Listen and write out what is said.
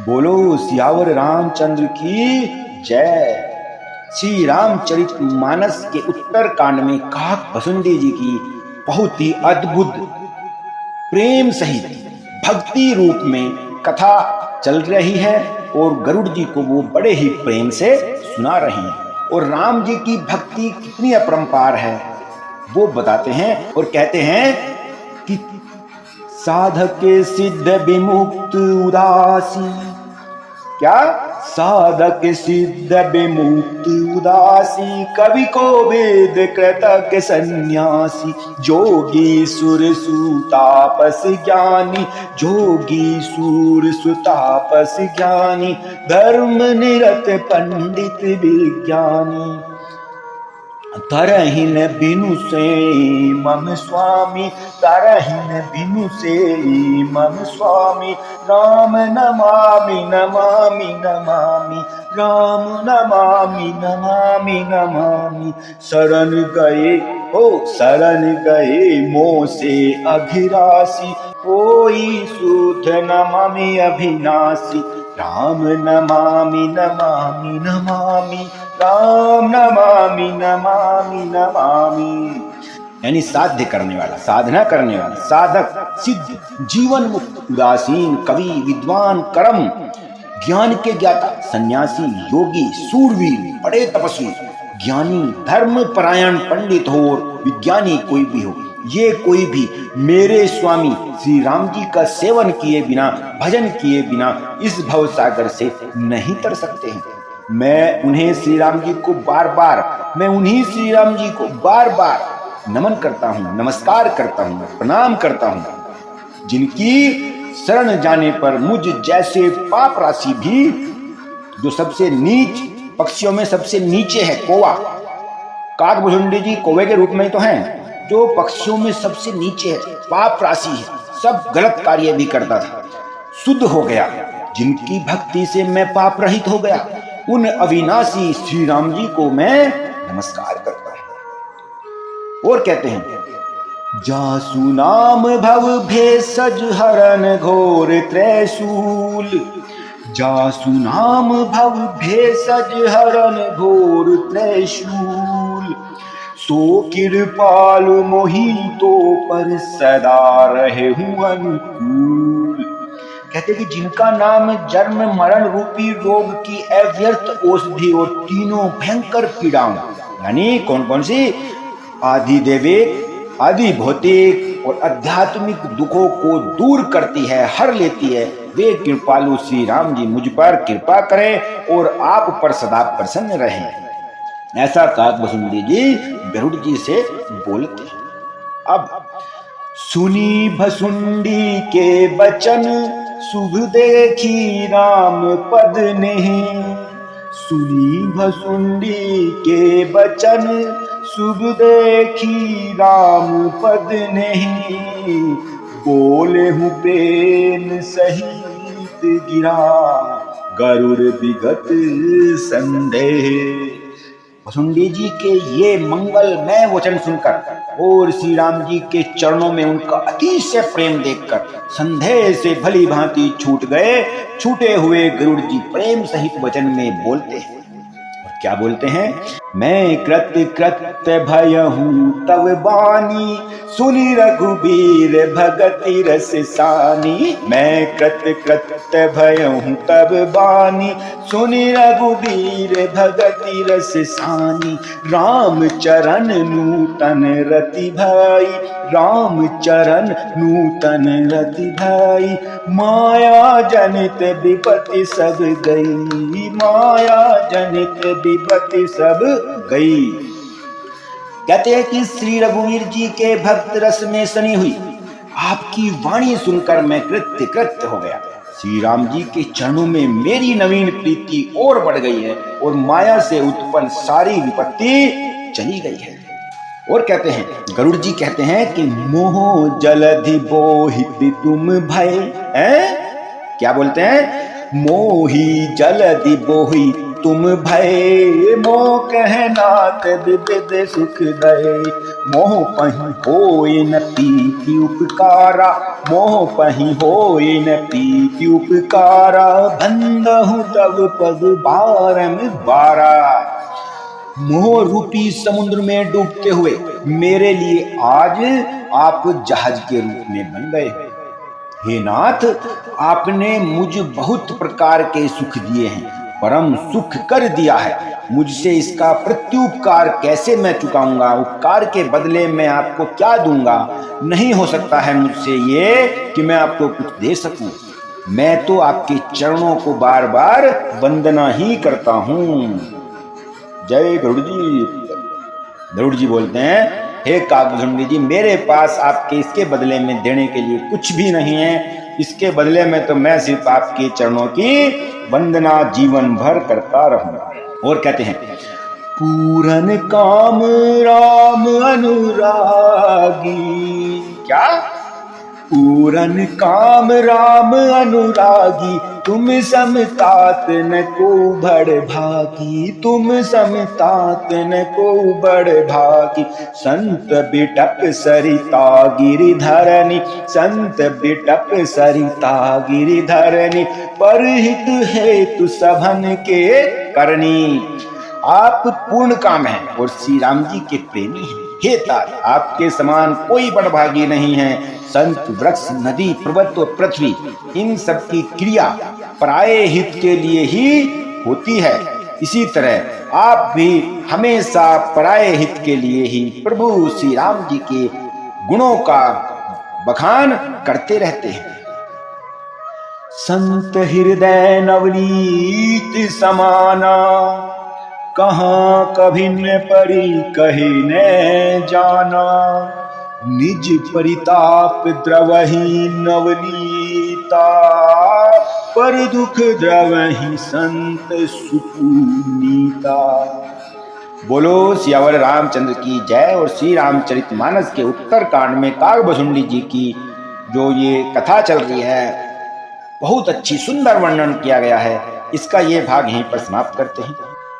बोलो सियावर रामचंद्र की जय। श्री रामचरितमानस के उत्तर कांड में काक भसुंडी जी की बहुत ही अद्भुत प्रेम सहित भक्ति रूप में कथा चल रही है और गरुड़ जी को वो बड़े ही प्रेम से सुना रहे हैं और राम जी की भक्ति कितनी अपरंपार है वो बताते हैं और कहते हैं कि साधक सिद्ध विमुक्त उदासी, क्या साधक सिद्ध विमुक्त उदासी, कवि को वेद कृतज्ञ सन्यासी, जोगी सुर सुतापस ज्ञानी, जोगी सुर सुतापस ज्ञानी, धर्म निरत पंडित विज्ञानी, तरहिन बिनु से मम स्वामी, तरहिन बिनु से मम स्वामी, राम नमामि नमामि नमामि, राम नमामि नमामि नमामि, शरण गए हो शरण गए मोह से अभिरासी, कोई सूत नमामि अभिनाशी, राम नमामि नमामि नमामि, राम नमामि नमामि नमामि। यानी साध्य करने वाला, साधना करने वाला, साधक सिद्ध, जीवन मुक्त, उदासीन, कवि, विद्वान, कर्म, ज्ञान के ज्ञाता, सन्यासी, योगी, सूरवीर, बड़े तपस्वी, ज्ञानी, धर्म परायण पंडित हो और विज्ञानी कोई भी हो, ये कोई भी मेरे स्वामी श्री राम जी का सेवन किए बिना, भजन किए बिना इस भव सागर से नहीं तर सकते हैं। मैं उन्हें श्री राम जी को बार बार, मैं उन्हीं श्री राम जी को बार बार नमन करता हूँ, नमस्कार करता हूँ, प्रणाम करता हूँ, जिनकी शरण जाने पर मुझ जैसे पाप राशि भी, जो सबसे नीच पक्षियों में सबसे नीचे है कौवा, काक भुसुंडी जी कौवे के रूप में तो हैं, जो पक्षियों में सबसे नीचे है, पाप राशि है, सब गलत कार्य भी करता था, शुद्ध हो गया, जिनकी भक्ति से मैं पाप रहित हो गया, उन अविनाशी श्री राम जी को मैं नमस्कार करता हूं। और कहते हैं, जासु नाम भव भेषज हरन घोर त्रैशूल, जासु नाम भव भेषज हरन घोर त्रैशूल, सो कृपालु मोहि तो पर सदा रहे हूं अनुकूल। कहते कि जिनका नाम जन्म मरण रूपी रोग की अव्यर्थ औषधि और तीनों भयंकर पीड़ाओं, यानी कौन कौन सी, आदि दैविक, आदि भौतिक और आध्यात्मिक दुखों को दूर करती है, हर लेती है, वे कृपालु श्री राम जी मुझ पर कृपा करें और आप पर सदा प्रसन्न रहें। ऐसा काक भसुंडी जी गरुड़ जी से बोलते हैं। अब सुनी भसुंडी के बचन, शुभ देखी राम पद नहीं, सुनी भसुंडी के बचन, शुभ देखी राम पद नहीं, बोले हूँ प्रेम सहित गिरा गरुड़ विगत संदेह। भसुंडी जी के ये मंगलमय वचन सुनकर और श्री राम जी के चरणों में उनका अतिशय प्रेम देखकर संदेह से भली भांति छूट गए। छूटे हुए गरुड़ जी प्रेम सहित वचन में बोलते हैं, और क्या बोलते हैं, मैं कृत कृत भय हूँ तव बानी, सुनी रघुबीर भगति रस सानी, मैं कृत कृत भय हूँ तब बानी, सुनी रघुबीर भगति रस सानी, राम चरण नूतन रति भाई, राम चरण नूतन रति भाई, माया जनित विपत्ति सब गई, माया जनित विपत्ति सब गई। कहते हैं कि श्री रघुवीर जी के भक्त रस में सनी हुई आपकी वाणी सुनकर मैं कृत्य कृत्य हो गया। श्री राम जी के चरणों में मेरी नवीन प्रीति और बढ़ गई है और माया से उत्पन्न सारी विपत्ति चली गई है। और कहते हैं, गरुड़ जी कहते हैं कि मोह जलधि बोहित तुम भय, हैं? क्या बोलते हैं, मोही जलधि बोहित तुम भय मोह कहनात विविध सुख दय। मोह पहि होय न पीति उपकारा, मोह पहि होय न पीति उपकारा। बंदहु तब पद बारंबारा। मोह रूपी समुद्र में डूबते हुए मेरे लिए आज आप जहाज के रूप में बन गए। हे नाथ, आपने मुझ बहुत प्रकार के सुख दिए हैं, परम सुख कर दिया है। मुझसे इसका प्रत्युपकार कैसे मैं चुकाऊंगा? उपकार के बदले मैं आपको क्या दूंगा? नहीं हो सकता है मुझसे ये कि मैं आपको कुछ दे सकूं। मैं तो आपके चरणों को बार बार वंदना ही करता हूं। जय गरुड़ जी। गरुड़ जी बोलते हैं, हे काकभुजंडी जी, मेरे पास आपके इसके बदले में देने के लिए कुछ भी नहीं है। इसके बदले में तो मैं सिर्फ आपके चरणों की वंदना जीवन भर करता रहूंगा। और कहते हैं, पूरन काम राम अनुरागी। क्या? पूरन काम राम अनुरागी, तुम समतात न को बड़ भागी। तुम समतात न को बड़ भागी। संत बिटप सरिता गिरिधरनी, संत बिटप सरिता गिरिधरनी। परहित हेतु सभन के करनी। आप पूर्ण काम हैं और श्री राम जी के प्रेमी हैं। हे तात, आपके समान कोई बड़भागी नहीं है। संत, वृक्ष, नदी, पर्वत और पृथ्वी, इन सब की क्रिया पराये हित के लिए ही होती है। इसी तरह आप भी हमेशा पराये हित के लिए ही प्रभु श्री राम जी के गुणों का बखान करते रहते हैं। संत हृदय नवनीत समाना, कहाँ कभी न परी कहे न जाना। निज परिताप द्रवहि नवनीता, पर दुख द्रवहि संत सुपुनीता। बोलो सियावर रामचंद्र की जय। और श्री रामचरितमानस के उत्तर कांड में काकभुजंडी जी की जो ये कथा चल रही है, बहुत अच्छी सुंदर वर्णन किया गया है। इसका ये भाग यहीं पर समाप्त करते हैं।